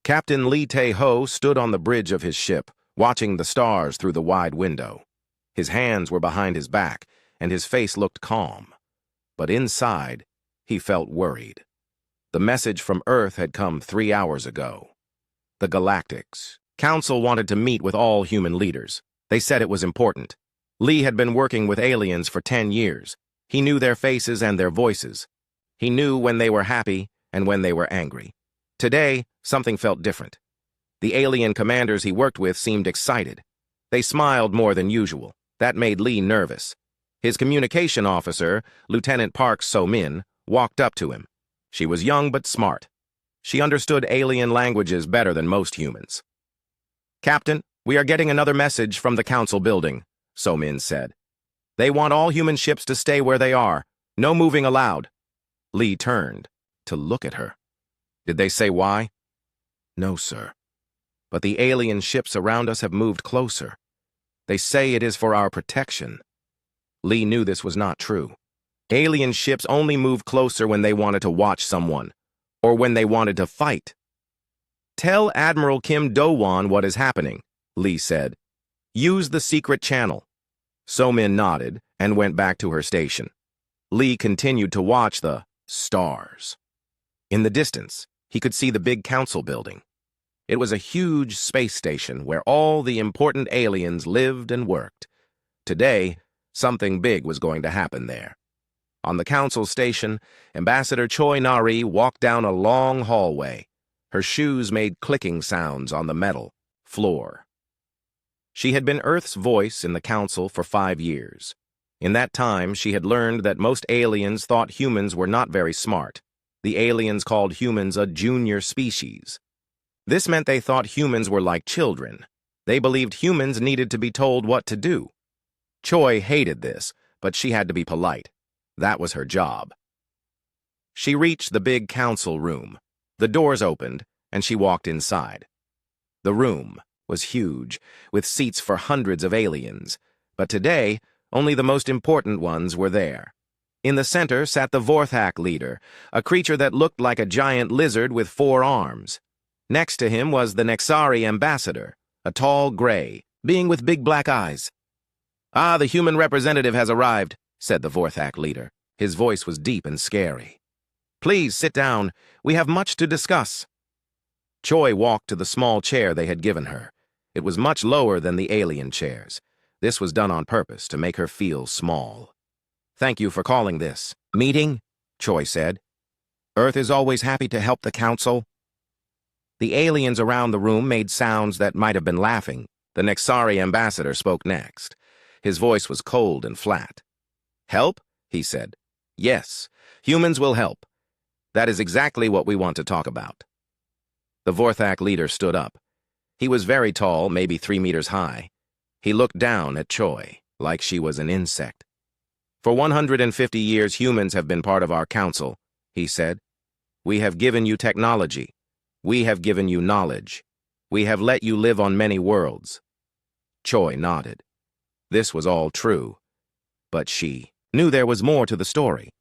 Captain Lee Tae-ho stood on the bridge of his ship, watching the stars through the wide window. His hands were behind his back, and his face looked calm. But inside, he felt worried. The message from Earth had come 3 hours ago. The Galactics. Council wanted to meet with all human leaders. They said it was important. Lee had been working with aliens for 10 years. He knew their faces and their voices. He knew when they were happy and when they were angry. Today, something felt different. The alien commanders he worked with seemed excited. They smiled more than usual. That made Lee nervous. His communication officer, Lieutenant Park So-min, walked up to him. She was young but smart. She understood alien languages better than most humans. "Captain, we are getting another message from the council building," So-min said. "They want all human ships to stay where they are. No moving allowed." Lee turned to look at her. "Did they say why?" "No, sir. But the alien ships around us have moved closer. They say it is for our protection." Lee knew this was not true. Alien ships only moved closer when they wanted to watch someone, or when they wanted to fight. "Tell Admiral Kim Do-won what is happening," Lee said. "Use the secret channel." So-min nodded and went back to her station. Lee continued to watch the stars. In the distance, he could see the big council building. It was a huge space station where all the important aliens lived and worked. Today, something big was going to happen there. On the council station, Ambassador Choi Nari walked down a long hallway. Her shoes made clicking sounds on the metal floor. She had been Earth's voice in the council for 5 years. In that time, she had learned that most aliens thought humans were not very smart. The aliens called humans a junior species. This meant they thought humans were like children. They believed humans needed to be told what to do. Choi hated this, but she had to be polite. That was her job. She reached the big council room. The doors opened, and she walked inside. The room was huge, with seats for hundreds of aliens. But today, only the most important ones were there. In the center sat the Vorthak leader, a creature that looked like a giant lizard with 4 arms. Next to him was the Nexari ambassador, a tall gray, being with big black eyes. "Ah, the human representative has arrived," said the Vorthak leader. His voice was deep and scary. "Please sit down. We have much to discuss." Choi walked to the small chair they had given her. It was much lower than the alien chairs. This was done on purpose to make her feel small. "Thank you for calling this meeting," Choi said. "Earth is always happy to help the council." The aliens around the room made sounds that might have been laughing. The Nexari ambassador spoke next. His voice was cold and flat. "Help?" he said. "Yes, humans will help. That is exactly what we want to talk about." The Vorthak leader stood up. He was very tall, maybe 3 meters high. He looked down at Choi, like she was an insect. "For 150 years, humans have been part of our council," he said. "We have given you technology. We have given you knowledge. We have let you live on many worlds." Choi nodded. This was all true. But she knew there was more to the story.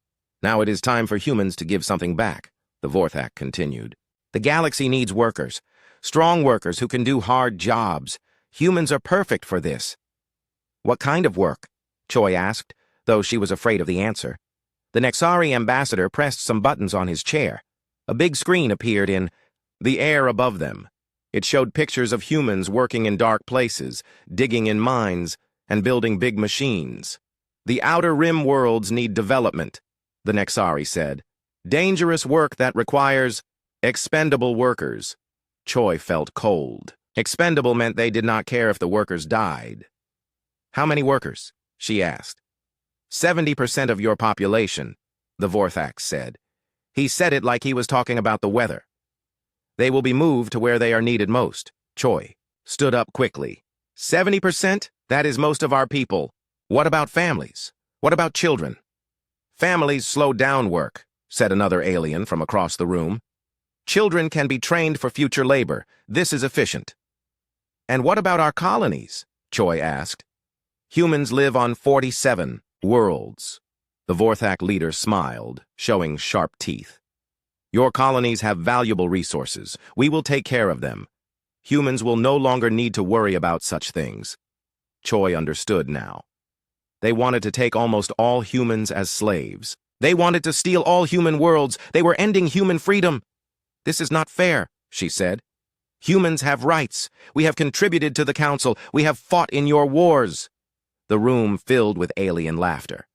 "Now it is time for humans to give something back," the Vorthak continued. "The galaxy needs workers, strong workers who can do hard jobs. Humans are perfect for this." "What kind of work?" Choi asked, though she was afraid of the answer. The Nexari ambassador pressed some buttons on his chair. A big screen appeared in the air above them. It showed pictures of humans working in dark places, digging in mines, and building big machines. "The Outer Rim worlds need development," the Nexari said. "Dangerous work that requires expendable workers." Choi felt cold. Expendable meant they did not care if the workers died. "How many workers?" she asked. 70% of your population," the Vorthak said. He said it like he was talking about the weather. "They will be moved to where they are needed most." Choi stood up quickly. 70%? That is most of our people. What about families? What about children?" "Families slow down work," said another alien from across the room. "Children can be trained for future labor. This is efficient." "And what about our colonies?" Choi asked. "Humans live on 47 worlds." The Vorthak leader smiled, showing sharp teeth. Your colonies have valuable resources. We will take care of them. Humans will no longer need to worry about such things. Choi understood now. They wanted to take almost all humans as slaves. They wanted to steal all human worlds. They were ending human freedom. This is not fair, she said. Humans have rights. We have contributed to the council. We have fought in your wars. The room filled with alien laughter.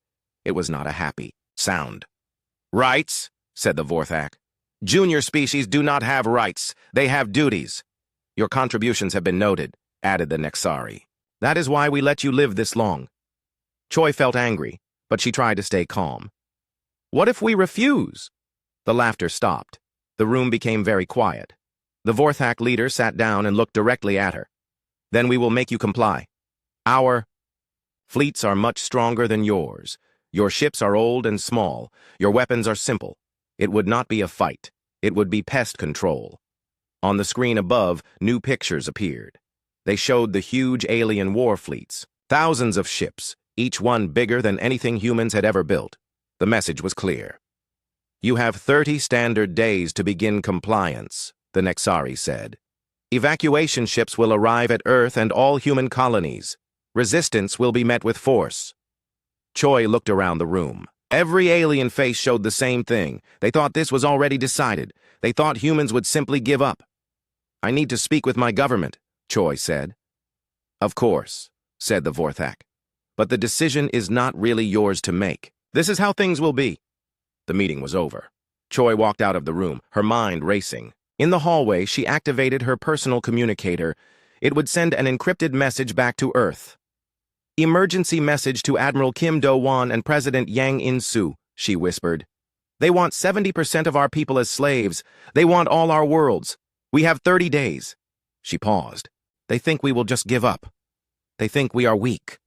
It was not a happy sound. Rights, said the Vorthak. Junior species do not have rights. They have duties. Your contributions have been noted, added the Nexari. That is why we let you live this long. Choi felt angry, but she tried to stay calm. What if we refuse? The laughter stopped. The room became very quiet. The Vorthak leader sat down and looked directly at her. Then we will make you comply. Our fleets are much stronger than yours. Your ships are old and small. Your weapons are simple. It would not be a fight. It would be pest control. On the screen above, new pictures appeared. They showed the huge alien war fleets. Thousands of ships, each one bigger than anything humans had ever built. The message was clear. You have 30 standard days to begin compliance, the Nexari said. Evacuation ships will arrive at Earth and all human colonies. Resistance will be met with force. Choi looked around the room. Every alien face showed the same thing. They thought this was already decided. They thought humans would simply give up. I need to speak with my government, Choi said. Of course, said the Vorthak. But the decision is not really yours to make. This is how things will be. The meeting was over. Choi walked out of the room, her mind racing. In the hallway, she activated her personal communicator. It would send an encrypted message back to Earth. Emergency message to Admiral Kim Do-won and President Yang In-soo, she whispered. They want 70% of our people as slaves. They want all our worlds. We have 30 days. She paused. They think we will just give up. They think we are weak.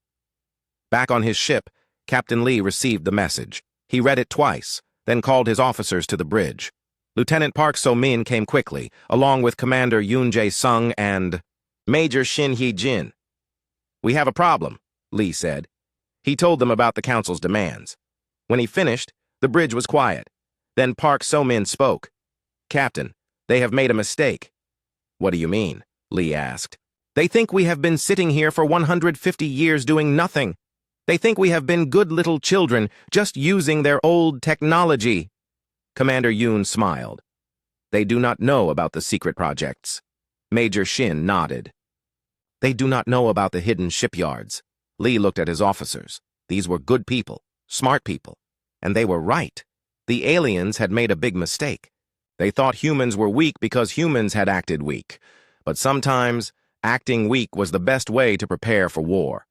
Back on his ship, Captain Lee received the message. He read it twice, then called his officers to the bridge. Lieutenant Park So-min came quickly, along with Commander Yoon Jae-sung and Major Shin Hee-jin. We have a problem, Lee said. He told them about the council's demands. When he finished, the bridge was quiet. Then Park So-min spoke. Captain, they have made a mistake. What do you mean? Lee asked. They think we have been sitting here for 150 years doing nothing. They think we have been good little children, just using their old technology. Commander Yoon smiled. They do not know about the secret projects. Major Shin nodded. They do not know about the hidden shipyards. Lee looked at his officers. These were good people, smart people. And they were right. The aliens had made a big mistake. They thought humans were weak because humans had acted weak. But sometimes, acting weak was the best way to prepare for war.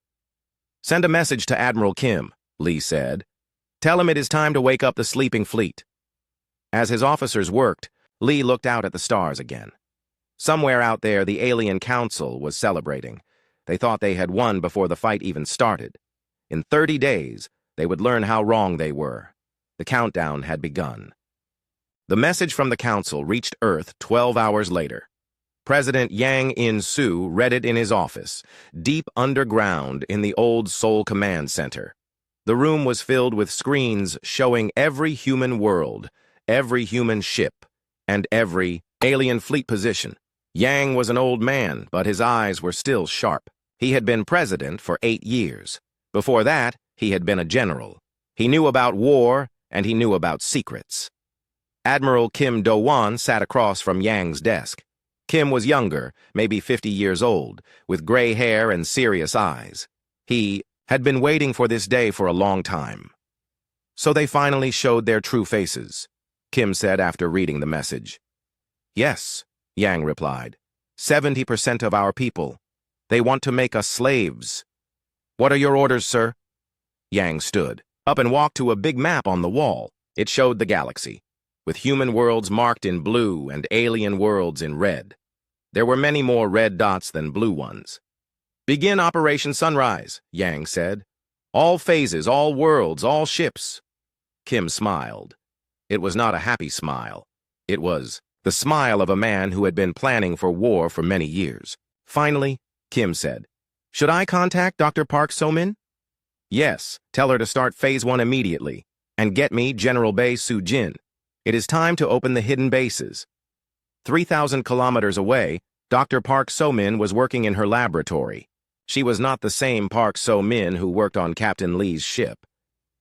Send a message to Admiral Kim, Lee said. Tell him it is time to wake up the sleeping fleet. As his officers worked, Lee looked out at the stars again. Somewhere out there, the alien council was celebrating. They thought they had won before the fight even started. In 30 days, they would learn how wrong they were. The countdown had begun. The message from the council reached Earth 12 hours later. President Yang In-soo read it in his office, deep underground in the old Seoul Command Center. The room was filled with screens showing every human world, every human ship, and every alien fleet position. Yang was an old man, but his eyes were still sharp. He had been president for 8 years. Before that, he had been a general. He knew about war, and he knew about secrets. Admiral Kim Do-won sat across from Yang's desk. Kim was younger, maybe 50 years old, with gray hair and serious eyes. He had been waiting for this day for a long time. So they finally showed their true faces, Kim said after reading the message. Yes, Yang replied. 70% of our people. They want to make us slaves. What are your orders, sir? Yang stood up and walked to a big map on the wall. It showed the galaxy, with human worlds marked in blue and alien worlds in red. There were many more red dots than blue ones. Begin Operation Sunrise, Yang said. All phases, all worlds, all ships. Kim smiled. It was not a happy smile. It was the smile of a man who had been planning for war for many years. Finally, Kim said, Should I contact Dr. Park So-min? Yes, tell her to start Phase 1 immediately, and get me General Bae Soo-jin. It is time to open the hidden bases. 3,000 kilometers away, Dr. Park So-min was working in her laboratory. She was not the same Park So-min who worked on Captain Lee's ship.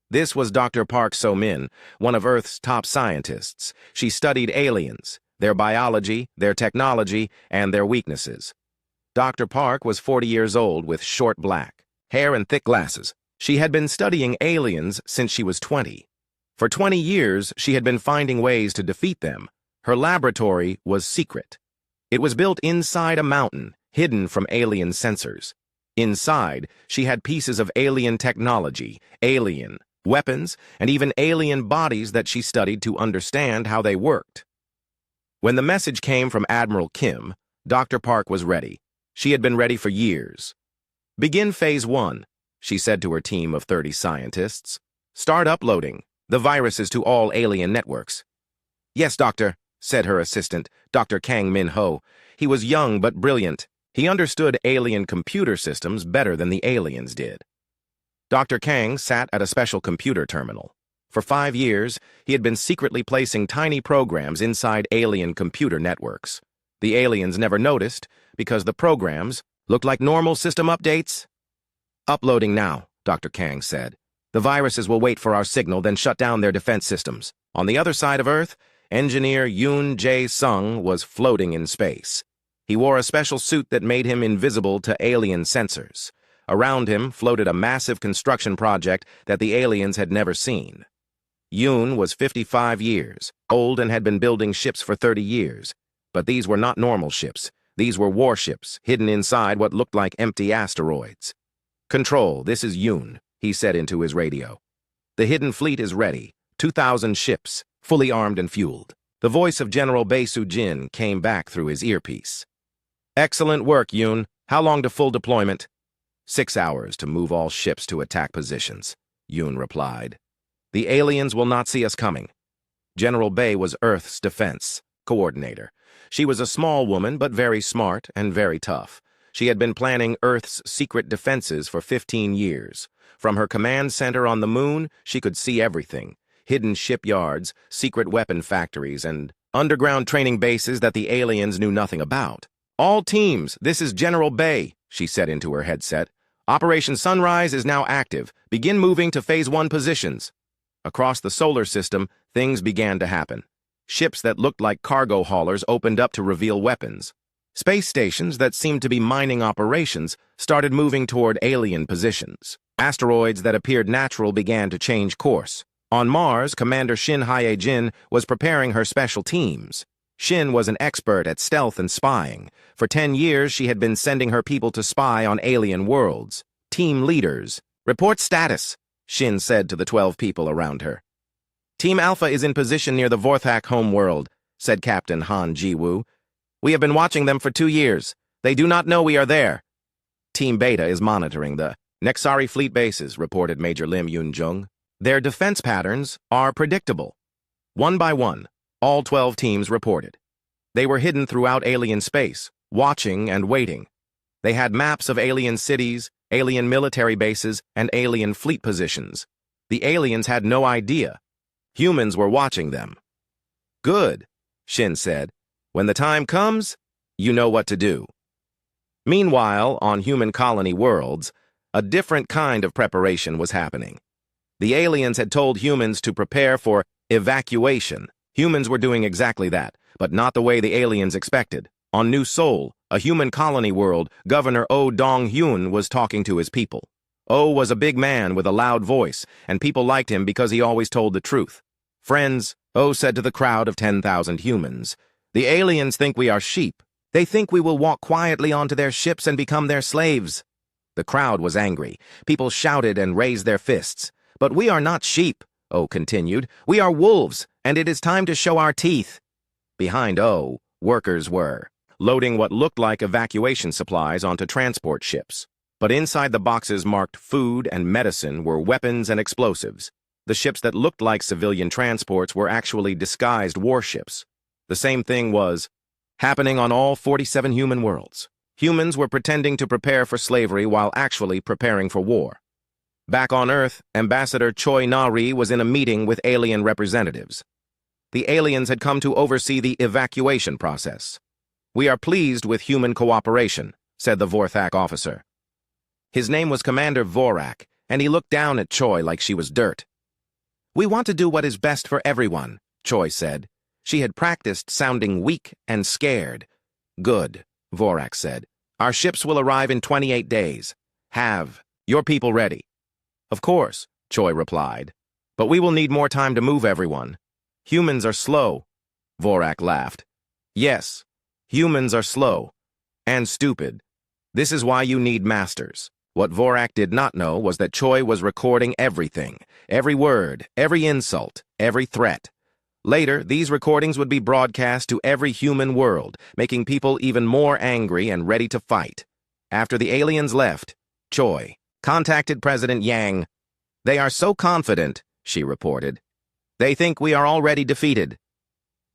This was Dr. Park So-min, one of Earth's top scientists. She studied aliens, their biology, their technology, and their weaknesses. Dr. Park was 40 years old with short black hair and thick glasses. She had been studying aliens since she was 20. For 20 years, she had been finding ways to defeat them. Her laboratory was secret. It was built inside a mountain, hidden from alien sensors. Inside, she had pieces of alien technology, alien weapons, and even alien bodies that she studied to understand how they worked. When the message came from Admiral Kim, Dr. Park was ready. She had been ready for years. "Begin Phase 1, she said to her team of 30 scientists. "Start uploading the viruses to all alien networks." "Yes, Doctor," said her assistant, Dr. Kang Min-ho. He was young but brilliant. He understood alien computer systems better than the aliens did. Dr. Kang sat at a special computer terminal. For 5 years, he had been secretly placing tiny programs inside alien computer networks. The aliens never noticed because the programs looked like normal system updates. "Uploading now," Dr. Kang said. "The viruses will wait for our signal, then shut down their defense systems." On the other side of Earth, engineer Yoon Jae-sung was floating in space. He wore a special suit that made him invisible to alien sensors. Around him floated a massive construction project that the aliens had never seen. Yoon was 55 years old and had been building ships for 30 years. But these were not normal ships. These were warships, hidden inside what looked like empty asteroids. "Control, this is Yoon," he said into his radio. "The hidden fleet is ready. 2,000 ships, fully armed and fueled." The voice of General Bae Soo-jin came back through his earpiece. "Excellent work, Yoon. How long to full deployment?" 6 hours to move all ships to attack positions," Yoon replied. "The aliens will not see us coming." General Bae was Earth's defense coordinator. She was a small woman, but very smart and very tough. She had been planning Earth's secret defenses for 15 years. From her command center on the moon, she could see everything: hidden shipyards, secret weapon factories, and underground training bases that the aliens knew nothing about. "All teams, this is General Bae," she said into her headset. "Operation Sunrise is now active. Begin moving to Phase 1 positions." Across the solar system, things began to happen. Ships that looked like cargo haulers opened up to reveal weapons. Space stations that seemed to be mining operations started moving toward alien positions. Asteroids that appeared natural began to change course. On Mars, Commander Shin Hye-jin was preparing her special teams. Shin was an expert at stealth and spying. For 10 years, she had been sending her people to spy on alien worlds. Team leaders. "Report status," Shin said to the 12 people around her. "Team Alpha is in position near the Vorthak homeworld," said Captain Han Ji-woo. "We have been watching them for 2 years. They do not know we are there." "Team Beta is monitoring the Nexari fleet bases," reported Major Lim Yoon-jung. "Their defense patterns are predictable." One by one, all 12 teams reported. They were hidden throughout alien space, watching and waiting. They had maps of alien cities, alien military bases, and alien fleet positions. The aliens had no idea. Humans were watching them. "Good," Shin said. "When the time comes, you know what to do." Meanwhile, on human colony worlds, a different kind of preparation was happening. The aliens had told humans to prepare for evacuation. Humans were doing exactly that, but not the way the aliens expected. On New Seoul, a human colony world, Governor Oh Dong-hyun was talking to his people. Oh was a big man with a loud voice, and people liked him because he always told the truth. "Friends," Oh said to the crowd of 10,000 humans, "the aliens think we are sheep. They think we will walk quietly onto their ships and become their slaves." The crowd was angry. People shouted and raised their fists. "But we are not sheep," Oh continued. "We are wolves, and it is time to show our teeth." Behind Oh, workers were loading what looked like evacuation supplies onto transport ships. But inside the boxes marked food and medicine were weapons and explosives. The ships that looked like civilian transports were actually disguised warships. The same thing was happening on all 47 human worlds. Humans were pretending to prepare for slavery while actually preparing for war. Back on Earth, Ambassador Choi Na-ri was in a meeting with alien representatives. The aliens had come to oversee the evacuation process. "We are pleased with human cooperation," said the Vorthak officer. His name was Commander Vorak, and he looked down at Choi like she was dirt. "We want to do what is best for everyone," Choi said. She had practiced sounding weak and scared. "Good," Vorak said. "Our ships will arrive in 28 days. Have your people ready." "Of course," Choi replied. "But we will need more time to move everyone. Humans are slow." Vorak laughed. "Yes, humans are slow. And stupid. This is why you need masters." What Vorak did not know was that Choi was recording everything, every word, every insult, every threat. Later, these recordings would be broadcast to every human world, making people even more angry and ready to fight. After the aliens left, Choi contacted President Yang. "They are so confident," she reported. "They think we are already defeated."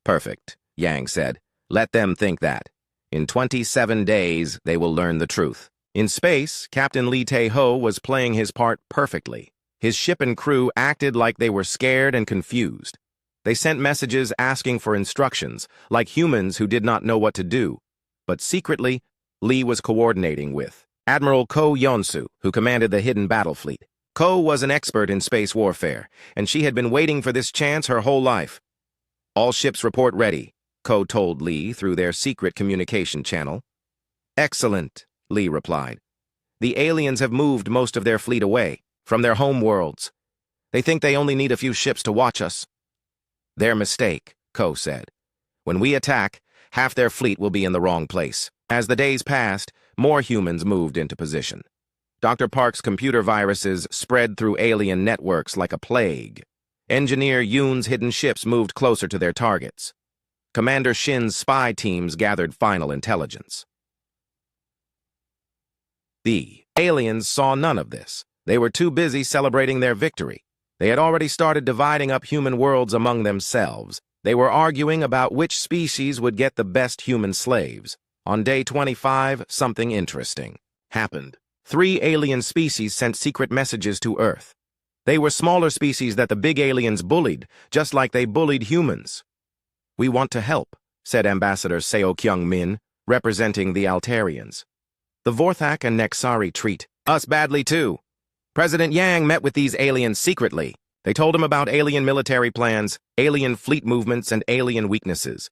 "Perfect," Yang said. "Let them think that. In 27 days, they will learn the truth." In space, Captain Lee Tae-ho was playing his part perfectly. His ship and crew acted like they were scared and confused. They sent messages asking for instructions, like humans who did not know what to do. But secretly, Lee was coordinating with Admiral Ko Yonsu, who commanded the hidden battle fleet. Ko was an expert in space warfare, and she had been waiting for this chance her whole life. "All ships report ready," Ko told Lee through their secret communication channel. "Excellent," Lee replied. "The aliens have moved most of their fleet away, from their home worlds. They think they only need a few ships to watch us." "Their mistake," Ko said. "When we attack, half their fleet will be in the wrong place." As the days passed, more humans moved into position. Dr. Park's computer viruses spread through alien networks like a plague. Engineer Yoon's hidden ships moved closer to their targets. Commander Shin's spy teams gathered final intelligence. The aliens saw none of this. They were too busy celebrating their victory. They had already started dividing up human worlds among themselves. They were arguing about which species would get the best human slaves. On day 25, something interesting happened. 3 alien species sent secret messages to Earth. They were smaller species that the big aliens bullied, just like they bullied humans. "We want to help," said Ambassador Seo Kyung-min, representing the Altarians. "The Vorthak and Nexari treat us badly too. President Yang met with these aliens secretly. They told him about alien military plans, alien fleet movements, and alien weaknesses."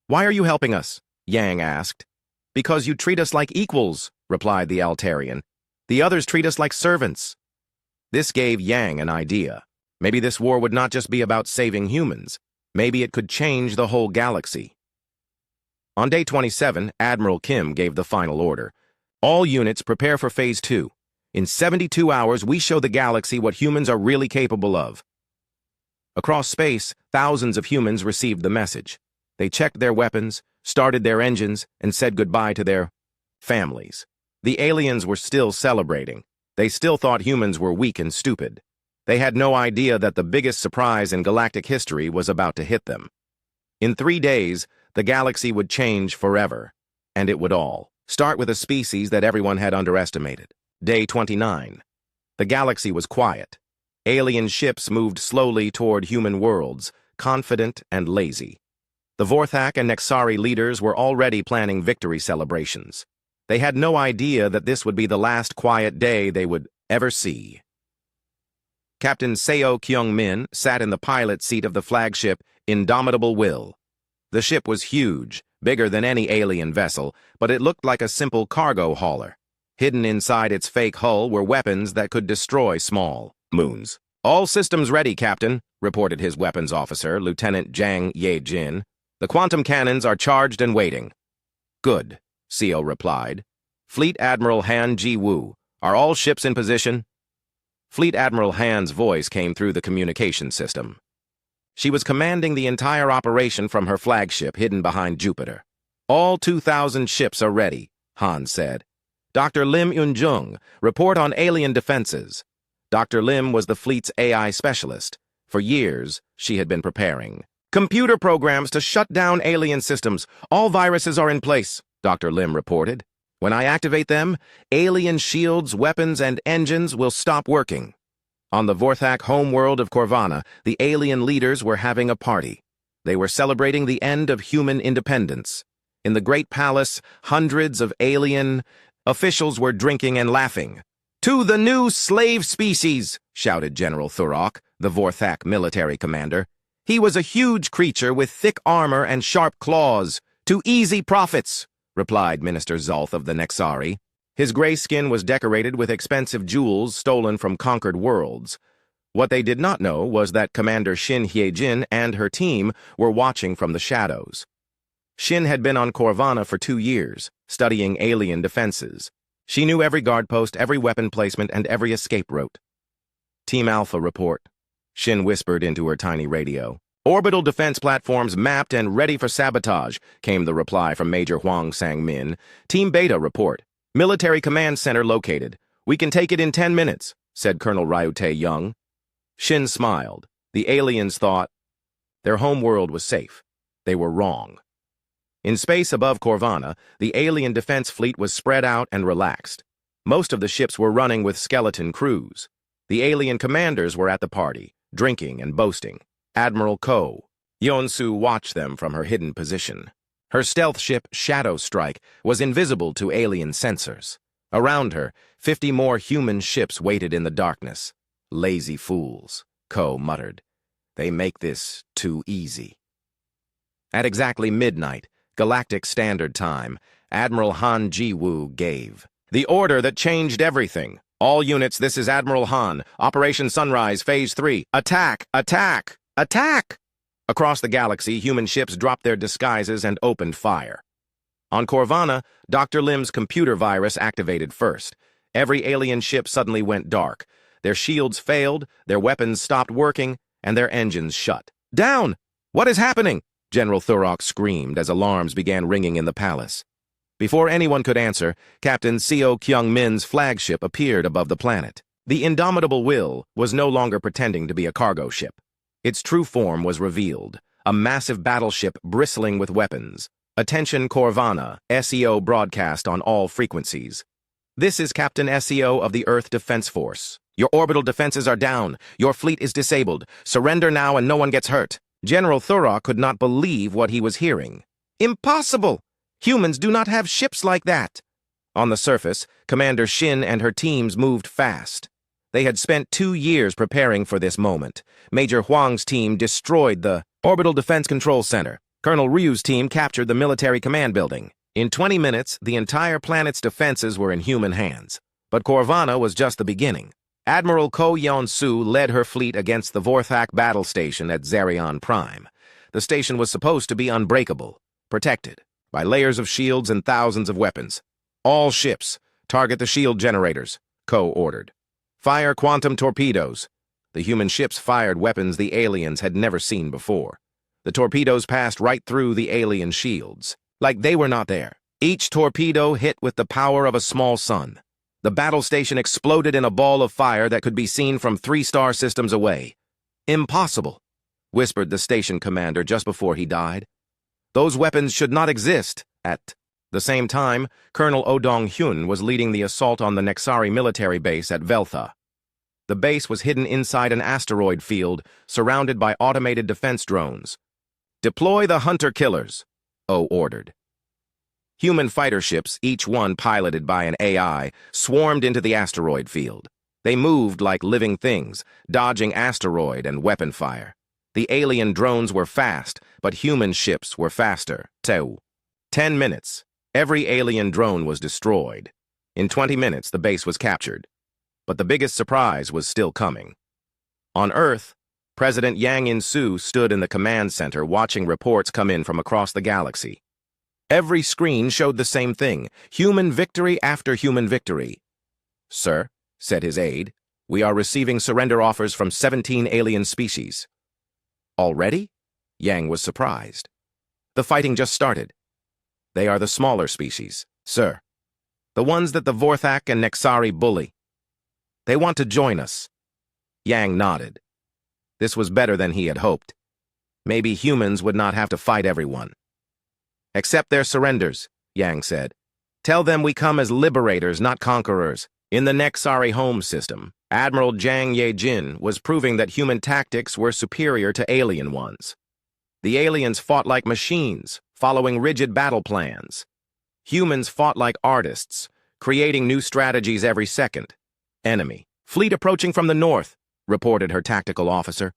"Why are you helping us?" Yang asked. "Because you treat us like equals," replied the Altarian. "The others treat us like servants." This gave Yang an idea. Maybe this war would not just be about saving humans. Maybe it could change the whole galaxy. On day 27, Admiral Kim gave the final order. "All units prepare for Phase 2. In 72 hours, we show the galaxy what humans are really capable of." Across space, thousands of humans received the message. They checked their weapons, started their engines, and said goodbye to their families. The aliens were still celebrating. They still thought humans were weak and stupid. They had no idea that the biggest surprise in galactic history was about to hit them. In 3 days, the galaxy would change forever, and it would all start with a species that everyone had underestimated. Day 29. The galaxy was quiet. Alien ships moved slowly toward human worlds, confident and lazy. The Vorthak and Nexari leaders were already planning victory celebrations. They had no idea that this would be the last quiet day they would ever see. Captain Seo Kyung-min sat in the pilot seat of the flagship Indomitable Will. The ship was huge, bigger than any alien vessel, but it looked like a simple cargo hauler. Hidden inside its fake hull were weapons that could destroy small moons. "All systems ready, Captain," reported his weapons officer, Lieutenant Jang Ye-jin. "The quantum cannons are charged and waiting." "Good," Seo replied. "Fleet Admiral Han Ji-woo, are all ships in position?" Fleet Admiral Han's voice came through the communication system. She was commanding the entire operation from her flagship hidden behind Jupiter. "All 2,000 ships are ready," Han said. "Dr. Lim Eun-jung, report on alien defenses." Dr. Lim was the fleet's AI specialist. For years, she had been preparing. "Computer programs to shut down alien systems. All viruses are in place," Dr. Lim reported. "When I activate them, alien shields, weapons, and engines will stop working." On the Vorthak homeworld of Corvana, the alien leaders were having a party. They were celebrating the end of human independence. In the Great Palace, hundreds of alien officials were drinking and laughing. "To the new slave species!" shouted General Thurok, the Vorthak military commander. He was a huge creature with thick armor and sharp claws. "To easy profits!" replied Minister Zolth of the Nexari. His gray skin was decorated with expensive jewels stolen from conquered worlds. What they did not know was that Commander Shin Hyejin and her team were watching from the shadows. Shin had been on Corvana for 2 years, studying alien defenses. She knew every guard post, every weapon placement, and every escape route. "Team Alpha report," Shin whispered into her tiny radio. "Orbital defense platforms mapped and ready for sabotage," came the reply from Major Huang Sang-min. "Team Beta report. Military command center located. We can take it in 10 minutes, said Colonel Ryute Young. Shin smiled. The aliens thought their home world was safe. They were wrong. In space above Corvana, the alien defense fleet was spread out and relaxed. Most of the ships were running with skeleton crews. The alien commanders were at the party, drinking and boasting. Admiral Ko Yeonsu watched them from her hidden position. Her stealth ship, Shadow Strike, was invisible to alien sensors. Around her, 50 more human ships waited in the darkness. "Lazy fools," Ko muttered. "They make this too easy." At exactly midnight, Galactic Standard Time, Admiral Han Ji-woo gave the order that changed everything. "All units, this is Admiral Han. Operation Sunrise, Phase 3. Attack! Attack! Attack!" Across the galaxy, human ships dropped their disguises and opened fire. On Corvana, Dr. Lim's computer virus activated first. Every alien ship suddenly went dark. Their shields failed, their weapons stopped working, and their engines shut. "Down! What is happening?" General Thurok screamed as alarms began ringing in the palace. Before anyone could answer, Captain Seo Kyung-min's flagship appeared above the planet. The Indomitable Will was no longer pretending to be a cargo ship. Its true form was revealed, a massive battleship bristling with weapons. "Attention Corvana, SEO broadcast on all frequencies. This is Captain SEO of the Earth Defense Force. Your orbital defenses are down. Your fleet is disabled. Surrender now and no one gets hurt." General Thurok could not believe what he was hearing. "Impossible! Humans do not have ships like that." On the surface, Commander Shin and her teams moved fast. They had spent 2 years preparing for this moment. Major Huang's team destroyed the Orbital Defense Control Center. Colonel Ryu's team captured the military command building. In 20 minutes, the entire planet's defenses were in human hands. But Corvana was just the beginning. Admiral Ko Yeon-su led her fleet against the Vorthak battle station at Zerion Prime. The station was supposed to be unbreakable, protected by layers of shields and thousands of weapons. "All ships, target the shield generators," Ko ordered. "Fire quantum torpedoes." The human ships fired weapons the aliens had never seen before. The torpedoes passed right through the alien shields, like they were not there. Each torpedo hit with the power of a small sun. The battle station exploded in a ball of fire that could be seen from 3 star systems away. "Impossible," whispered the station commander just before he died. "Those weapons should not exist." At the same time, Colonel Oh Dong-hyun was leading the assault on the Nexari military base at Veltha. The base was hidden inside an asteroid field, surrounded by automated defense drones. "Deploy the hunter-killers," Oh ordered. Human fighter ships, each one piloted by an AI, swarmed into the asteroid field. They moved like living things, dodging asteroid and weapon fire. The alien drones were fast, but human ships were faster. 10 minutes. Every alien drone was destroyed. In 20 minutes, the base was captured. But the biggest surprise was still coming. On Earth, President Yang In-soo stood in the command center watching reports come in from across the galaxy. Every screen showed the same thing, human victory after human victory. "Sir," said his aide, "we are receiving surrender offers from 17 alien species." "Already?" Yang was surprised. "The fighting just started." "They are the smaller species, sir. The ones that the Vorthak and Nexari bully. They want to join us." Yang nodded. This was better than he had hoped. Maybe humans would not have to fight everyone. "Accept their surrenders," Yang said. "Tell them we come as liberators, not conquerors." In the Nexari home system, Admiral Jang Ye-jin was proving that human tactics were superior to alien ones. The aliens fought like machines, following rigid battle plans. Humans fought like artists, creating new strategies every second. Enemy. Fleet approaching from the north, reported her tactical officer.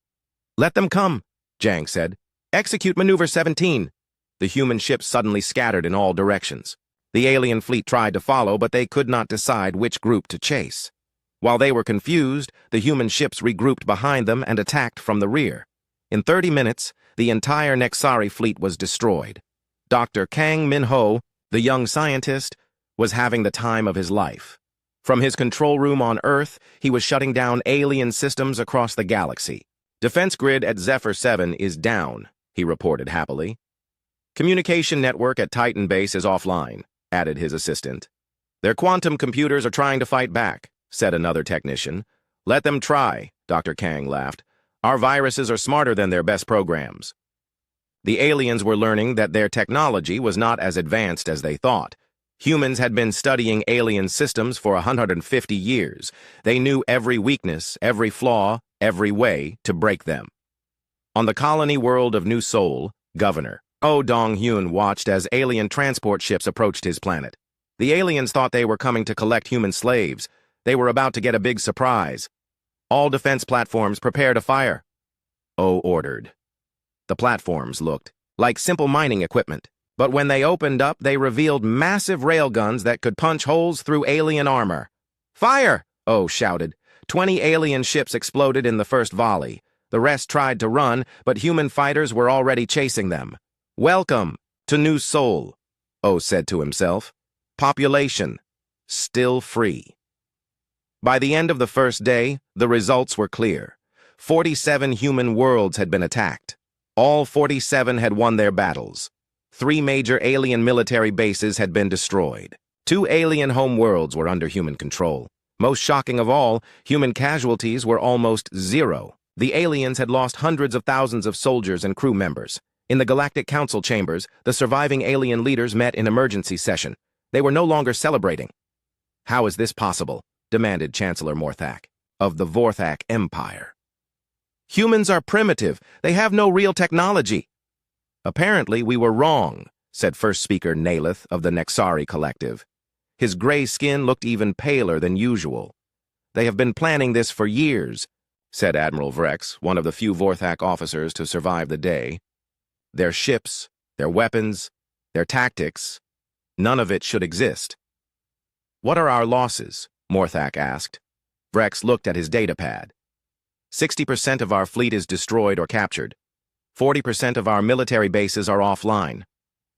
Let them come, Jang said. Execute Maneuver 17. The human ships suddenly scattered in all directions. The alien fleet tried to follow, but they could not decide which group to chase. While they were confused, the human ships regrouped behind them and attacked from the rear. In 30 minutes, the entire Nexari fleet was destroyed. Dr. Kang Min-ho, the young scientist, was having the time of his life. From his control room on Earth, he was shutting down alien systems across the galaxy. Defense grid at Zephyr 7 is down, he reported happily. Communication network at Titan Base is offline, added his assistant. Their quantum computers are trying to fight back, said another technician. Let them try, Dr. Kang laughed. Our viruses are smarter than their best programs. The aliens were learning that their technology was not as advanced as they thought. Humans had been studying alien systems for 150 years. They knew every weakness, every flaw, every way to break them. On the colony world of New Seoul, Governor Oh Dong-hyun watched as alien transport ships approached his planet. The aliens thought they were coming to collect human slaves. They were about to get a big surprise. All defense platforms prepare to fire, Oh ordered. The platforms looked like simple mining equipment, but when they opened up, they revealed massive railguns that could punch holes through alien armor. Fire! Oh shouted. 20 alien ships exploded in the first volley. The rest tried to run, but human fighters were already chasing them. Welcome to New Seoul, Oh said to himself. Population, still free. By the end of the first day, the results were clear. 47 human worlds had been attacked. All 47 had won their battles. 3 major alien military bases had been destroyed. 2 alien home worlds were under human control. Most shocking of all, human casualties were almost zero. The aliens had lost hundreds of thousands of soldiers and crew members. In the Galactic Council chambers, the surviving alien leaders met in emergency session. They were no longer celebrating. How is this possible? Demanded Chancellor Morthak, of the Vorthak Empire. Humans are primitive. They have no real technology. Apparently, we were wrong, said First Speaker Nalith of the Nexari Collective. His gray skin looked even paler than usual. They have been planning this for years, said Admiral Vrex, one of the few Vorthak officers to survive the day. Their ships, their weapons, their tactics, none of it should exist. What are our losses? Morthak asked. Vrex looked at his datapad. 60% of our fleet is destroyed or captured. 40% of our military bases are offline.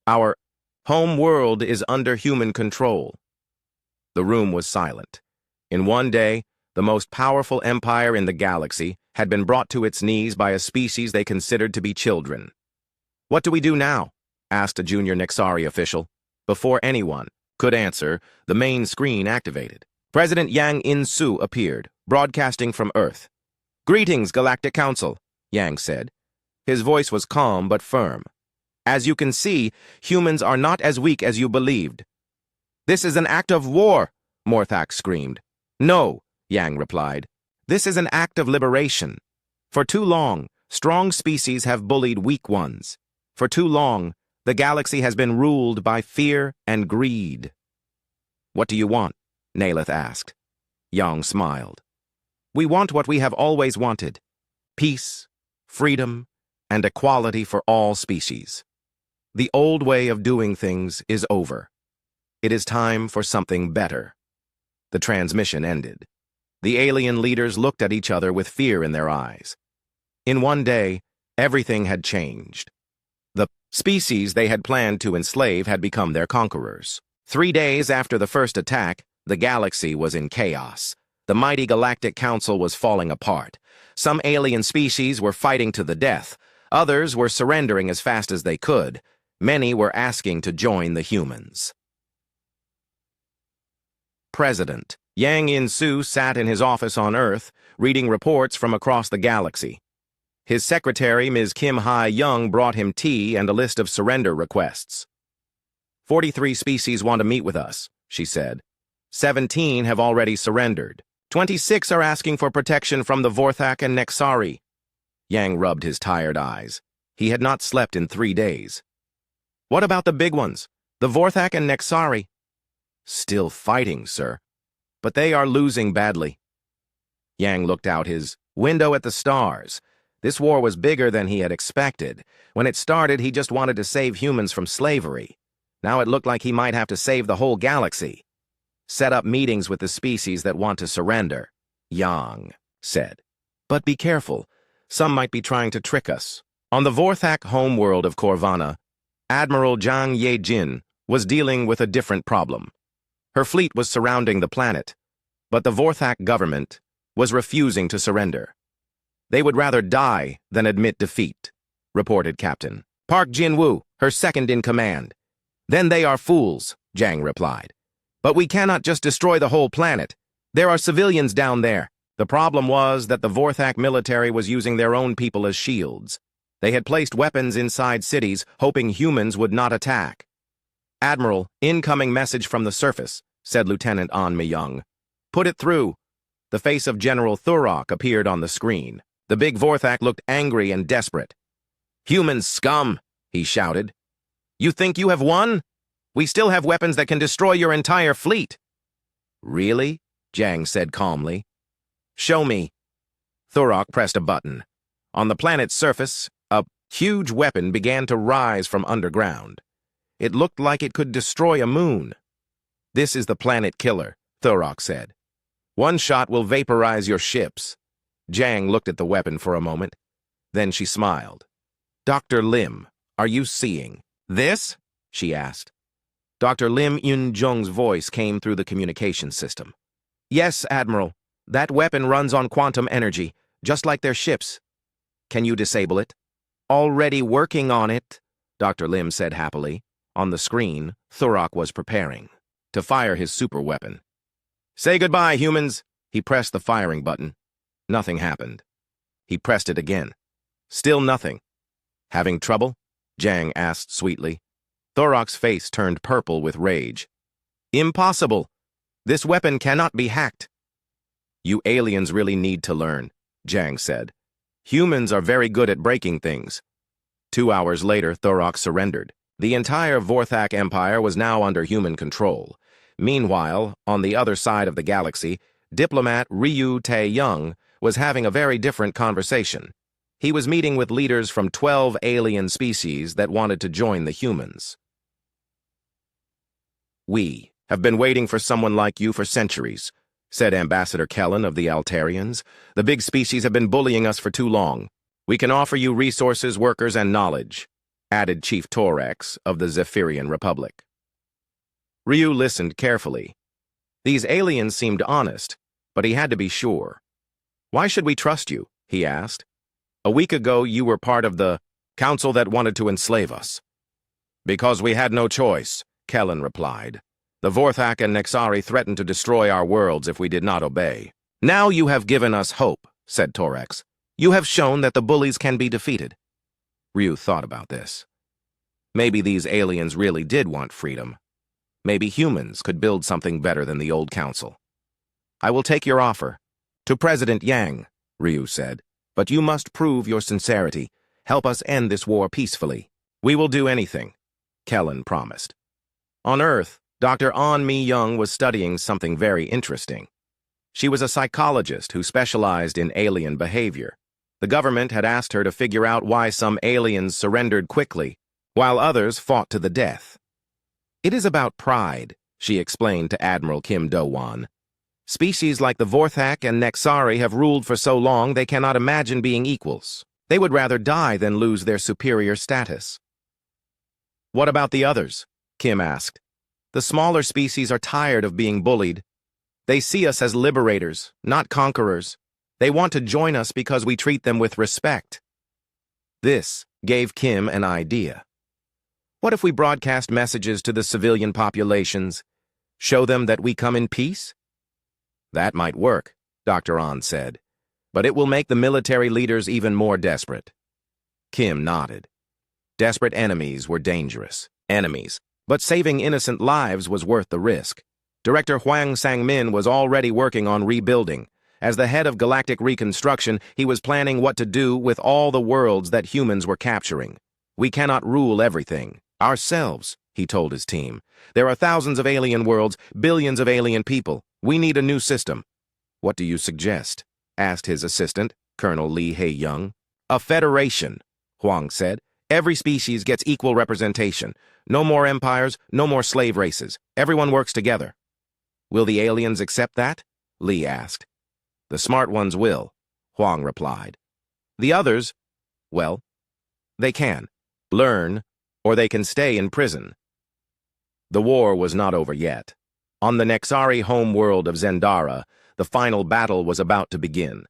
Our home world is under human control. The room was silent. In one day, the most powerful empire in the galaxy had been brought to its knees by a species they considered to be children. What do we do now? Asked a junior Nexari official. Before anyone could answer, the main screen activated. President Yang In-soo appeared, broadcasting from Earth. Greetings, Galactic Council, Yang said. His voice was calm but firm. As you can see, humans are not as weak as you believed. This is an act of war, Morthak screamed. No, Yang replied. This is an act of liberation. For too long, strong species have bullied weak ones. For too long, the galaxy has been ruled by fear and greed. What do you want? Nalith asked. Yang smiled. We want what we have always wanted. Peace, freedom, and equality for all species. The old way of doing things is over. It is time for something better. The transmission ended. The alien leaders looked at each other with fear in their eyes. In one day, everything had changed. The species they had planned to enslave had become their conquerors. 3 days after the first attack, the galaxy was in chaos. The mighty Galactic Council was falling apart. Some alien species were fighting to the death. Others were surrendering as fast as they could. Many were asking to join the humans. President Yang In-soo sat in his office on Earth, reading reports from across the galaxy. His secretary, Ms. Kim Ha-young, brought him tea and a list of surrender requests. 43 species want to meet with us, she said. 17 have already surrendered. 26 are asking for protection from the Vorthak and Nexari. Yang rubbed his tired eyes. He had not slept in 3 days. What about the big ones? The Vorthak and Nexari? Still fighting, sir. But they are losing badly. Yang looked out his window at the stars. This war was bigger than he had expected. When it started, he just wanted to save humans from slavery. Now it looked like he might have to save the whole galaxy. Set up meetings with the species that want to surrender, Yang said. But be careful. Some might be trying to trick us. On the Vorthak homeworld of Corvana, Admiral Zhang Yejin was dealing with a different problem. Her fleet was surrounding the planet, but the Vorthak government was refusing to surrender. They would rather die than admit defeat, reported Captain Park Jinwoo, her second-in-command. Then they are fools, Zhang replied. But we cannot just destroy the whole planet. There are civilians down there. The problem was that the Vorthak military was using their own people as shields. They had placed weapons inside cities, hoping humans would not attack. Admiral, incoming message from the surface, said Lieutenant An Mi-young. Put it through. The face of General Thurok appeared on the screen. The big Vorthak looked angry and desperate. Human scum, he shouted. You think you have won? We still have weapons that can destroy your entire fleet. Really? Zhang said calmly. Show me. Thurok pressed a button. On the planet's surface, a huge weapon began to rise from underground. It looked like it could destroy a moon. This is the planet killer, Thurok said. One shot will vaporize your ships. Zhang looked at the weapon for a moment. Then she smiled. Dr. Lim, are you seeing this? She asked. Dr. Lim Yun-jung's voice came through the communication system. Yes, Admiral. That weapon runs on quantum energy, just like their ships. Can you disable it? Already working on it, Dr. Lim said happily. On the screen, Thurok was preparing to fire his super weapon. Say goodbye, humans. He pressed the firing button. Nothing happened. He pressed it again. Still nothing. Having trouble? Zhang asked sweetly. Thurok's face turned purple with rage. Impossible. This weapon cannot be hacked. You aliens really need to learn, Zhang said. Humans are very good at breaking things. 2 hours later, Thurok surrendered. The entire Vorthak Empire was now under human control. Meanwhile, on the other side of the galaxy, diplomat Ryu Tae-young was having a very different conversation. He was meeting with leaders from 12 alien species that wanted to join the humans. We have been waiting for someone like you for centuries, said Ambassador Kellen of the Altarians. The big species have been bullying us for too long. We can offer you resources, workers, and knowledge, added Chief Torex of the Zephyrian Republic. Ryu listened carefully. These aliens seemed honest, but he had to be sure. Why should we trust you? He asked. A week ago, you were part of the council that wanted to enslave us. Because we had no choice, Kellen replied. The Vorthak and Nexari threatened to destroy our worlds if we did not obey. Now you have given us hope, said Torex. You have shown that the bullies can be defeated. Ryu thought about this. Maybe these aliens really did want freedom. Maybe humans could build something better than the old council. I will take your offer. To President Yang, Ryu said. But you must prove your sincerity. Help us end this war peacefully. We will do anything, Kellen promised. On Earth, Dr. An Mi-young was studying something very interesting. She was a psychologist who specialized in alien behavior. The government had asked her to figure out why some aliens surrendered quickly, while others fought to the death. It is about pride, she explained to Admiral Kim Do-won. Species like the Vorthak and Nexari have ruled for so long they cannot imagine being equals. They would rather die than lose their superior status. What about the others? Kim asked. The smaller species are tired of being bullied. They see us as liberators, not conquerors. They want to join us because we treat them with respect. This gave Kim an idea. What if we broadcast messages to the civilian populations? Show them that we come in peace? That might work, Dr. An said, but it will make the military leaders even more desperate. Kim nodded. Desperate enemies were dangerous. Enemies. But saving innocent lives was worth the risk. Director Hwang Sang-min was already working on rebuilding, As the head of Galactic Reconstruction, he was planning what to do with all the worlds that humans were capturing. "We cannot rule everything ourselves," he told his team. "There are thousands of alien worlds, billions of alien people. We need a new system." "What do you suggest?" asked his assistant, Colonel Lee Hae-young. "A federation," Huang said. "Every species gets equal representation. No more empires, no more slave races. Everyone works together." "Will the aliens accept that?" Lee asked. "The smart ones will," Huang replied. "The others, well, they can learn, or they can stay in prison." The war was not over yet. On the Nexari home world of Zendara, the final battle was about to begin.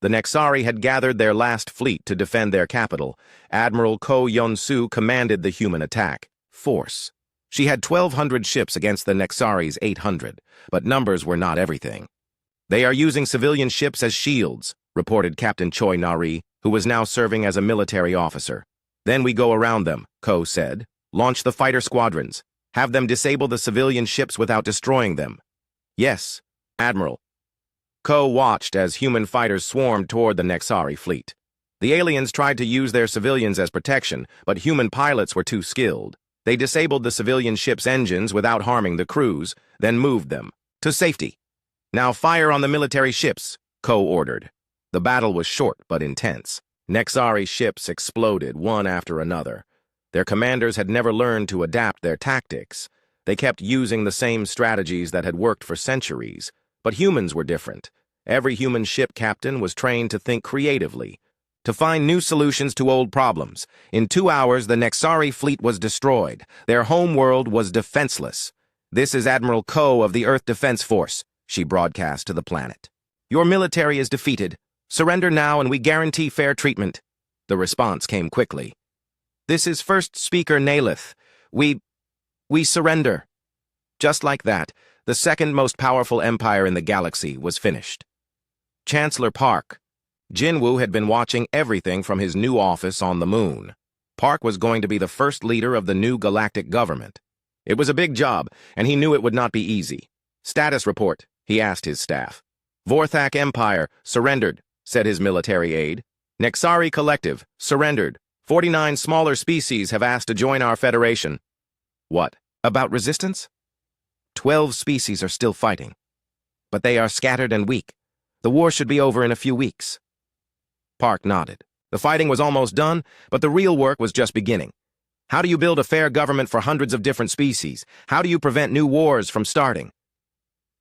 The Nexari had gathered their last fleet to defend their capital. Admiral Ko Yonsu commanded the human attack force. She had 1,200 ships against the Nexari's 800, but numbers were not everything. "They are using civilian ships as shields," reported Captain Choi Nari, who was now serving as a military officer. "Then we go around them," Ko said. "Launch the fighter squadrons. Have them disable the civilian ships without destroying them." "Yes, Admiral." Ko watched as human fighters swarmed toward the Nexari fleet. The aliens tried to use their civilians as protection, but human pilots were too skilled. They disabled the civilian ships' engines without harming the crews, then moved them to safety. "Now fire on the military ships," Ko ordered. The battle was short but intense. Nexari ships exploded one after another. Their commanders had never learned to adapt their tactics. They kept using the same strategies that had worked for centuries. But humans were different. Every human ship captain was trained to think creatively, to find new solutions to old problems. In 2 hours, the Nexari fleet was destroyed. Their home world was defenseless. "This is Admiral Ko of the Earth Defense Force," she broadcast to the planet. "Your military is defeated. Surrender now and we guarantee fair treatment." The response came quickly. "This is First Speaker Nalith. We surrender." Just like that, the second most powerful empire in the galaxy was finished. Chancellor Park. Jinwoo had been watching everything from his new office on the moon. Park was going to be the first leader of the new galactic government. It was a big job, and he knew it would not be easy. "Status report," he asked his staff. "Vorthak Empire, surrendered," said his military aide. "Nexari Collective, surrendered. 49 smaller species have asked to join our federation." "What, about resistance?" 12 species are still fighting, but they are scattered and weak. The war should be over in a few weeks." Park nodded. The fighting was almost done, but the real work was just beginning. How do you build a fair government for hundreds of different species? How do you prevent new wars from starting?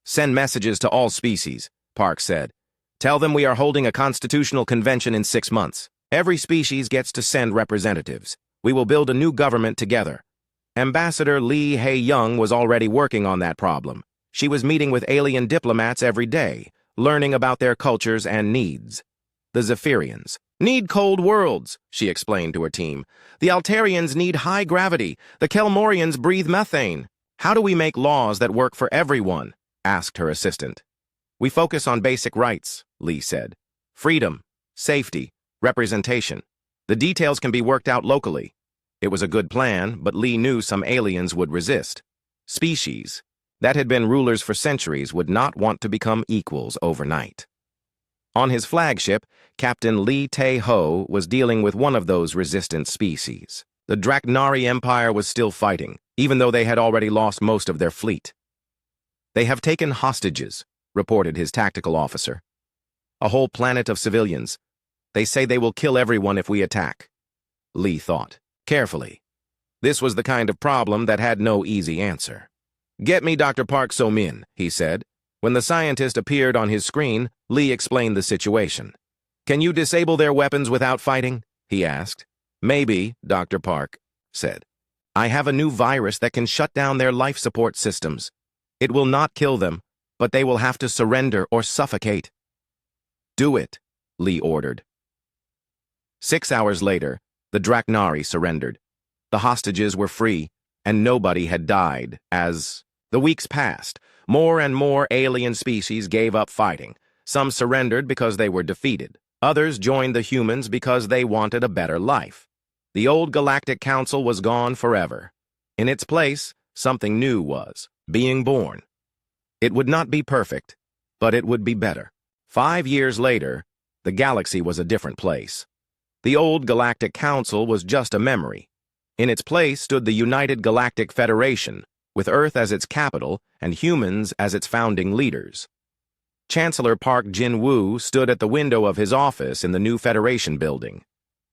"Send messages to all species," Park said. "Tell them we are holding a constitutional convention in 6 months. Every species gets to send representatives. We will build a new government together." Ambassador Lee Hae-young was already working on that problem. She was meeting with alien diplomats every day, learning about their cultures and needs. "The Zephyrians need cold worlds," she explained to her team. "The Altarians need high gravity. The Kelmorians breathe methane. How do we make laws that work for everyone?" asked her assistant. "We focus on basic rights," Lee said. "Freedom, safety, representation. The details can be worked out locally." It was a good plan, but Lee knew some aliens would resist. Species that had been rulers for centuries would not want to become equals overnight. On his flagship, Captain Lee Tae-ho was dealing with one of those resistant species. The Draknari Empire was still fighting, even though they had already lost most of their fleet. "They have taken hostages," reported his tactical officer. "A whole planet of civilians. They say they will kill everyone if we attack." Lee thought carefully. This was the kind of problem that had no easy answer. "Get me Dr. Park So-min," he said. When the scientist appeared on his screen, Lee explained the situation. "Can you disable their weapons without fighting?" he asked. "Maybe," Dr. Park said. "I have a new virus that can shut down their life support systems. It will not kill them, but they will have to surrender or suffocate." "Do it," Lee ordered. 6 hours later, the Draknari surrendered. The hostages were free, and nobody had died. As the weeks passed, more and more alien species gave up fighting. Some surrendered because they were defeated. Others joined the humans because they wanted a better life. The old Galactic Council was gone forever. In its place, something new was being born. It would not be perfect, but it would be better. 5 years later, the galaxy was a different place. The old Galactic Council was just a memory. In its place stood the United Galactic Federation, with Earth as its capital and humans as its founding leaders. Chancellor Park Jin-woo stood at the window of his office in the new Federation building.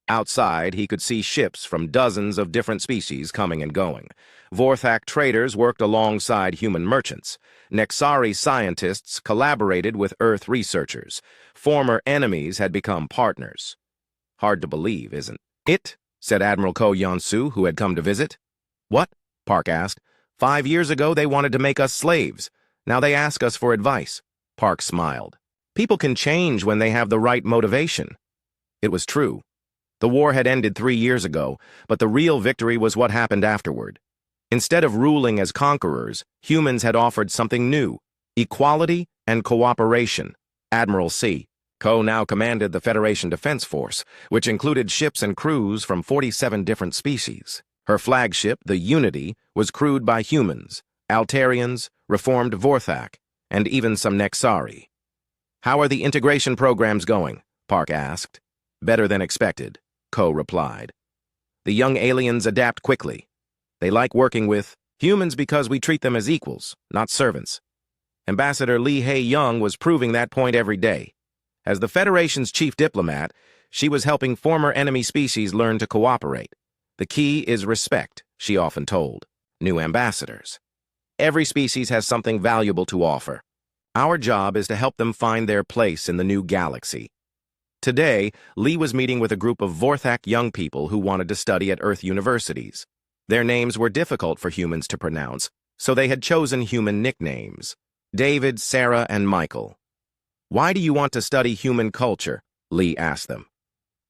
Outside, he could see ships from dozens of different species coming and going. Vorthak traders worked alongside human merchants. Nexari scientists collaborated with Earth researchers. Former enemies had become partners. Hard to believe, isn't it? Said Admiral Ko Yeon-soo, who had come to visit. What? Park asked. 5 years ago, they wanted to make us slaves. Now they ask us for advice. Park smiled. People can change when they have the right motivation. It was true. The war had ended 3 years ago, but the real victory was what happened afterward. Instead of ruling as conquerors, humans had offered something new: equality and cooperation. Admiral C. Ko now commanded the Federation Defense Force, which included ships and crews from 47 different species. Her flagship, the Unity, was crewed by humans, Altarians, reformed Vorthak, and even some Nexari. "How are the integration programs going?" Park asked. "Better than expected," Ko replied. "The young aliens adapt quickly. They like working with humans because we treat them as equals, not servants." Ambassador Lee Hae-young was proving that point every day. As the Federation's chief diplomat, she was helping former enemy species learn to cooperate. "The key is respect," she often told new ambassadors. "Every species has something valuable to offer. Our job is to help them find their place in the new galaxy." Today, Lee was meeting with a group of Vorthak young people who wanted to study at Earth universities. Their names were difficult for humans to pronounce, so they had chosen human nicknames: David, Sarah, and Michael. "Why do you want to study human culture?" Lee asked them.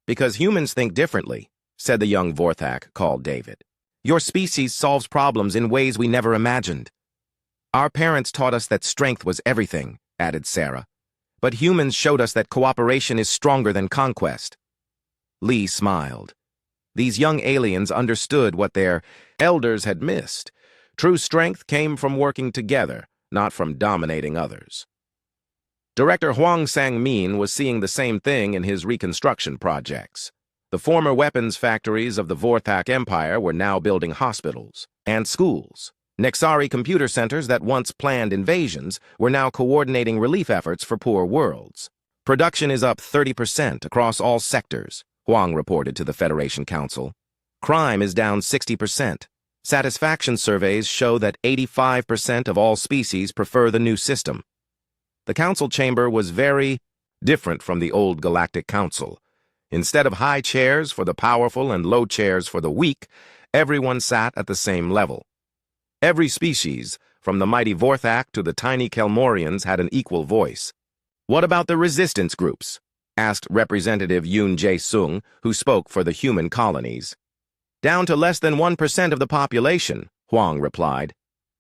"Because humans think differently," said the young Vorthak called David. "Your species solves problems in ways we never imagined." "Our parents taught us that strength was everything," added Sarah. "But humans showed us that cooperation is stronger than conquest." Lee smiled. These young aliens understood what their elders had missed. True strength came from working together, not from dominating others. Director Hwang Sang-min was seeing the same thing in his reconstruction projects. The former weapons factories of the Vorthak Empire were now building hospitals and schools. Nexari computer centers that once planned invasions were now coordinating relief efforts for poor worlds. "Production is up 30% across all sectors," Hwang reported to the Federation Council. "Crime is down 60%. Satisfaction surveys show that 85% of all species prefer the new system." The council chamber was very different from the old Galactic Council. Instead of high chairs for the powerful and low chairs for the weak, everyone sat at the same level. Every species, from the mighty Vorthak to the tiny Kelmorians, had an equal voice. "What about the resistance groups?" asked Representative Yoon Jae-sung, who spoke for the human colonies. "Down to less than 1% of the population," Hwang replied.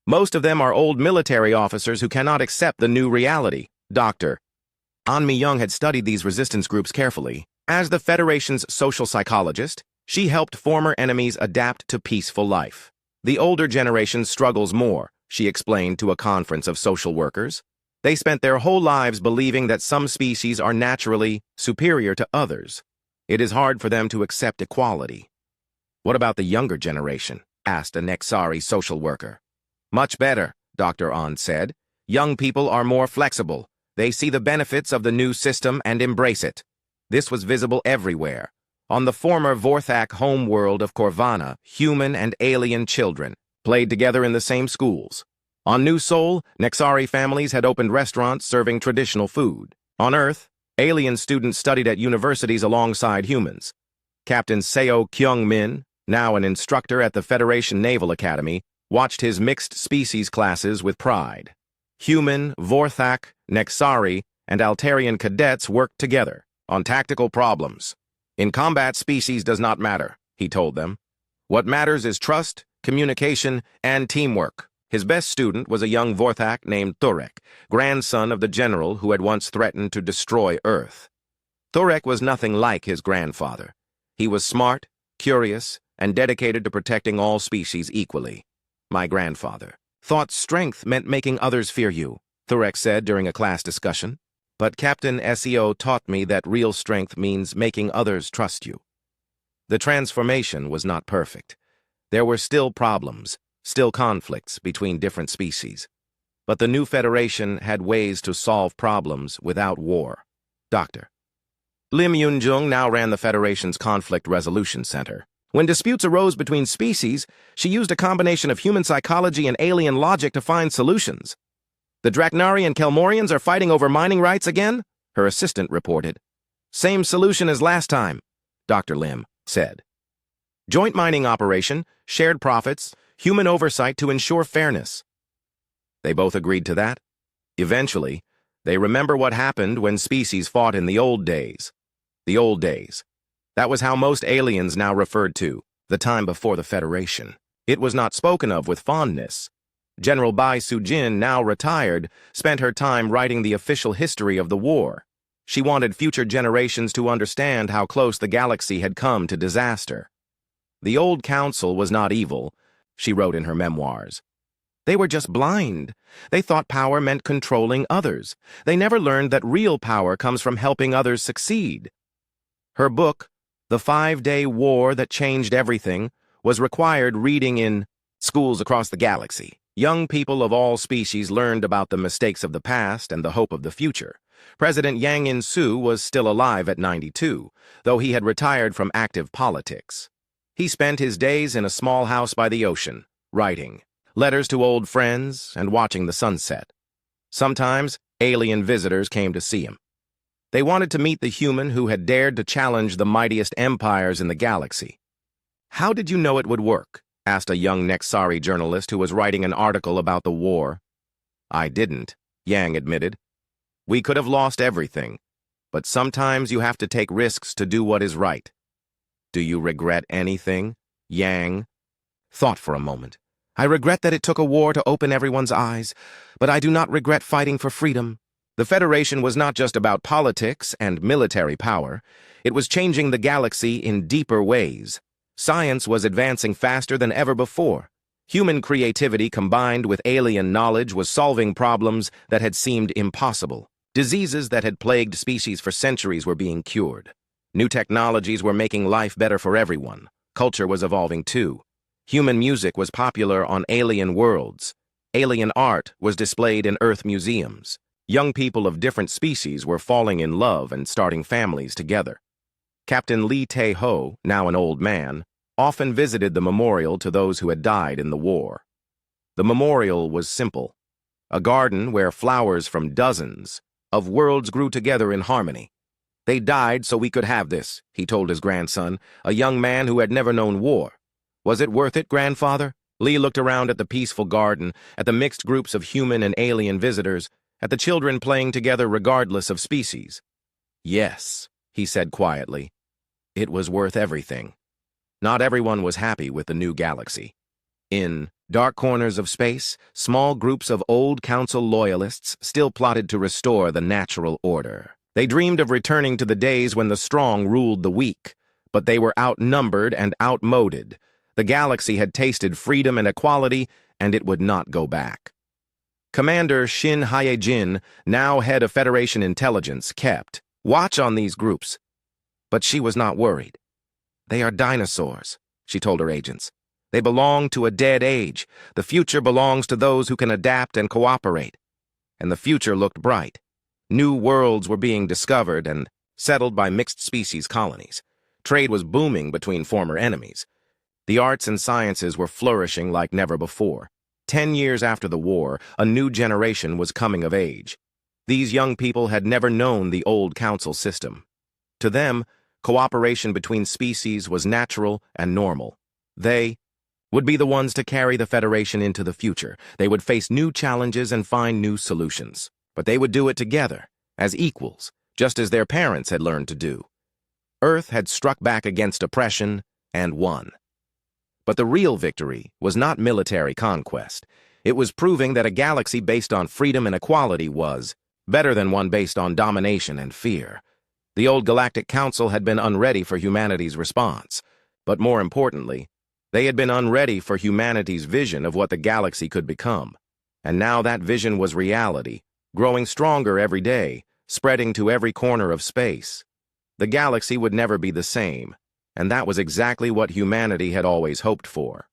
"Most of them are old military officers who cannot accept the new reality." Dr. An Mi-young had studied these resistance groups carefully. As the Federation's social psychologist, she helped former enemies adapt to peaceful life. "The older generation struggles more," she explained to a conference of social workers. "They spent their whole lives believing that some species are naturally superior to others. It is hard for them to accept equality." "What about the younger generation?" asked a Nexari social worker. "Much better," Dr. An said. "Young people are more flexible. They see the benefits of the new system and embrace it." This was visible everywhere. On the former Vorthak homeworld of Corvana, human and alien children played together in the same schools. On New Sol, Nexari families had opened restaurants serving traditional food. On Earth, alien students studied at universities alongside humans. Captain Seo Kyung-min, now an instructor at the Federation Naval Academy, watched his mixed species classes with pride. Human, Vorthak, Nexari, and Altarian cadets worked together on tactical problems. "In combat, species does not matter," he told them. "What matters is trust, communication, and teamwork." His best student was a young Vorthak named Thurek, grandson of the general who had once threatened to destroy Earth. Thurek was nothing like his grandfather. He was smart, curious, and dedicated to protecting all species equally. "My grandfather thought strength meant making others fear you," Thurek said during a class discussion. But Captain SEO taught me that real strength means making others trust you. The transformation was not perfect. There were still problems, still conflicts between different species. But the new Federation had ways to solve problems without war. Dr. Lim Yunjung now ran the Federation's Conflict Resolution Center. When disputes arose between species, she used a combination of human psychology and alien logic to find solutions. The Draknari and Kelmorians are fighting over mining rights again? Her assistant reported. Same solution as last time, Dr. Lim said. Joint mining operation, shared profits, human oversight to ensure fairness. They both agreed to that. Eventually, they remember what happened when species fought in the old days. The old days. That was how most aliens now referred to the time before the Federation. It was not spoken of with fondness. General Bai Sujin, now retired, spent her time writing the official history of the war. She wanted future generations to understand how close the galaxy had come to disaster. The old council was not evil, she wrote in her memoirs. They were just blind. They thought power meant controlling others. They never learned that real power comes from helping others succeed. Her book, The 5-Day War That Changed Everything, was required reading in schools across the galaxy. Young people of all species learned about the mistakes of the past and the hope of the future. President Yang In-soo was still alive at 92, though he had retired from active politics. He spent his days in a small house by the ocean, writing letters to old friends and watching the sunset. Sometimes, alien visitors came to see him. They wanted to meet the human who had dared to challenge the mightiest empires in the galaxy. How did you know it would work? Asked a young Nexari journalist who was writing an article about the war. I didn't, Yang admitted. We could have lost everything, but sometimes you have to take risks to do what is right. Do you regret anything? Yang thought for a moment. I regret that it took a war to open everyone's eyes, but I do not regret fighting for freedom. The Federation was not just about politics and military power. It was changing the galaxy in deeper ways. Science was advancing faster than ever before. Human creativity combined with alien knowledge was solving problems that had seemed impossible. Diseases that had plagued species for centuries were being cured. New technologies were making life better for everyone. Culture was evolving too. Human music was popular on alien worlds. Alien art was displayed in Earth museums. Young people of different species were falling in love and starting families together. Captain Lee Tae-ho, now an old man, often visited the memorial to those who had died in the war. The memorial was simple, a garden where flowers from dozens of worlds grew together in harmony. They died so we could have this, he told his grandson, a young man who had never known war. Was it worth it, grandfather? Lee looked around at the peaceful garden, at the mixed groups of human and alien visitors, at the children playing together regardless of species. Yes, he said quietly. It was worth everything. Not everyone was happy with the new galaxy. In dark corners of space, small groups of old council loyalists still plotted to restore the natural order. They dreamed of returning to the days when the strong ruled the weak, but they were outnumbered and outmoded. The galaxy had tasted freedom and equality, and it would not go back. Commander Shin Hae-jin, now head of Federation Intelligence, kept watch on these groups. But she was not worried. They are dinosaurs, she told her agents. They belong to a dead age. The future belongs to those who can adapt and cooperate. And the future looked bright. New worlds were being discovered and settled by mixed-species colonies. Trade was booming between former enemies. The arts and sciences were flourishing like never before. 10 years after the war, a new generation was coming of age. These young people had never known the old council system. To them, cooperation between species was natural and normal. They would be the ones to carry the Federation into the future. They would face new challenges and find new solutions. But they would do it together, as equals, just as their parents had learned to do. Earth had struck back against oppression and won. But the real victory was not military conquest. It was proving that a galaxy based on freedom and equality was better than one based on domination and fear. The old Galactic Council had been unready for humanity's response. But more importantly, they had been unready for humanity's vision of what the galaxy could become. And now that vision was reality, growing stronger every day, spreading to every corner of space. The galaxy would never be the same, and that was exactly what humanity had always hoped for.